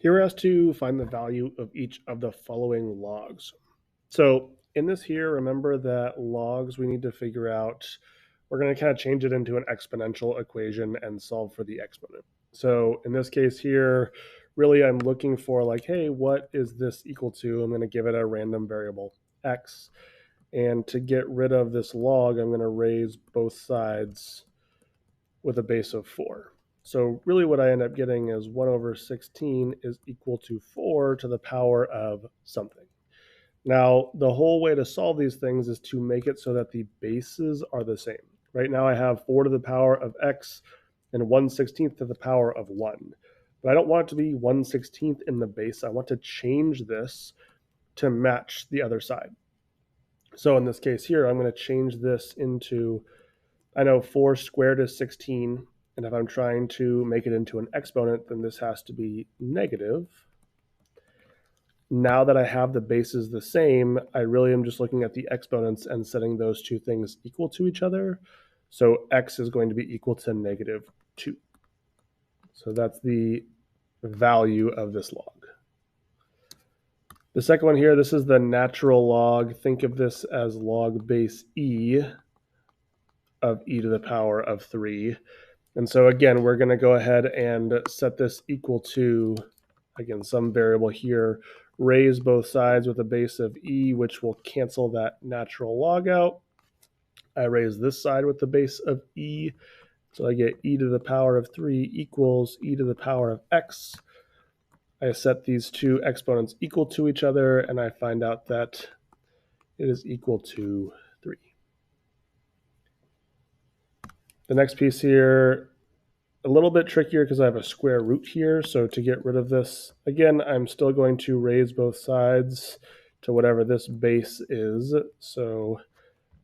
Here we're asked to find the value of each of the following logs. So in this here, remember that logs we need to figure out, we're going to kind of change it into an exponential equation and solve for the exponent. So in this case here, really I'm looking for like, hey, what is this equal to? I'm going to give it a random variable, x. And to get rid of this log, I'm going to raise both sides with a base of 4. So really what I end up getting is 1 over 16 is equal to 4 to the power of something. Now, the whole way to solve these things is to make it so that the bases are the same. Right now I have 4 to the power of x and 1/16 to the power of 1. But I don't want it to be 1/16 in the base. I want to change this to match the other side. So in this case here, I'm going to change this into, I know 4 squared is 16, and if I'm trying to make it into an exponent, then this has to be negative. Now that I have the bases the same, I really am just looking at the exponents and setting those two things equal to each other. So x is going to be equal to -2. So that's the value of this log. The second one here, this is the natural log. Think of this as log base e of e to the power of 3. And so again, we're going to go ahead and set this equal to, again, some variable here, raise both sides with a base of e, which will cancel that natural log out. I raise this side with the base of e, so I get e to the power of 3 equals e to the power of x. I set these two exponents equal to each other, and I find out that it is equal to 3. The next piece here, a little bit trickier because I have a square root here. So to get rid of this, again, I'm still going to raise both sides to whatever this base is. So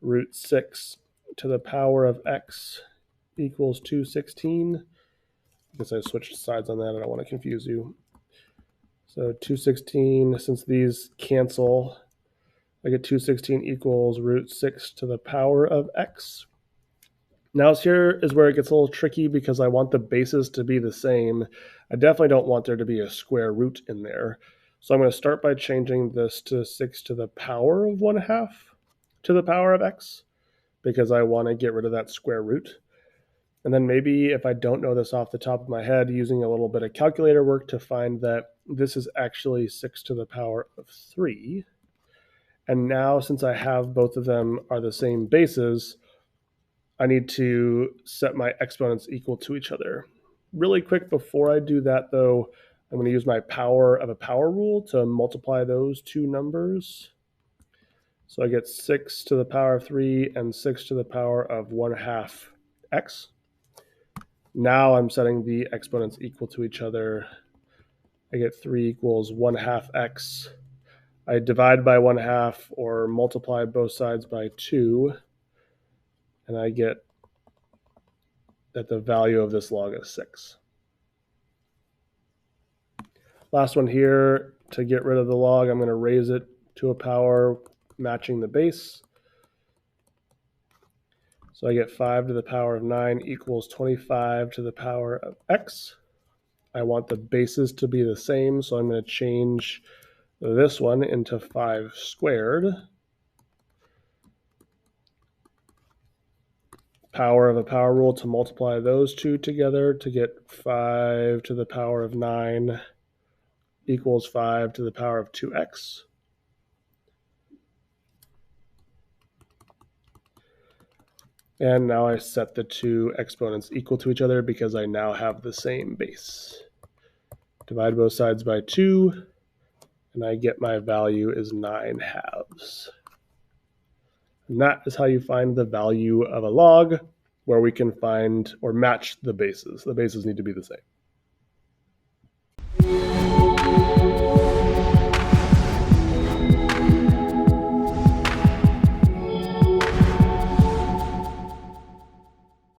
root 6 to the power of x equals 216. I guess I switched sides on that. I don't want to confuse you. So 216, since these cancel, I get 216 equals root 6 to the power of x. Now here is where it gets a little tricky because I want the bases to be the same. I definitely don't want there to be a square root in there. So I'm going to start by changing this to 6 to the power of 1/2 to the power of x because I want to get rid of that square root. And then maybe if I don't know this off the top of my head, using a little bit of calculator work to find that this is actually 6 to the power of 3. And now since I have both of them are the same bases, I need to set my exponents equal to each other. Really quick before I do that though, I'm going to use my power of a power rule to multiply those two numbers. So I get 6 to the power of 3 and 6 to the power of 1/2 x. Now I'm setting the exponents equal to each other. I get 3 equals 1/2 x. I divide by 1/2 or multiply both sides by 2, and I get that the value of this log is 6. Last one here, to get rid of the log, I'm going to raise it to a power matching the base. So I get 5 to the power of 9 equals 25 to the power of x. I want the bases to be the same, so I'm going to change this one into 5 squared. Power of a power rule to multiply those two together to get 5 to the power of 9 equals 5 to the power of 2x. And now I set the two exponents equal to each other because I now have the same base. Divide both sides by 2, and I get my value is 9/2. And that is how you find the value of a log, where we can find or match the bases. The bases need to be the same.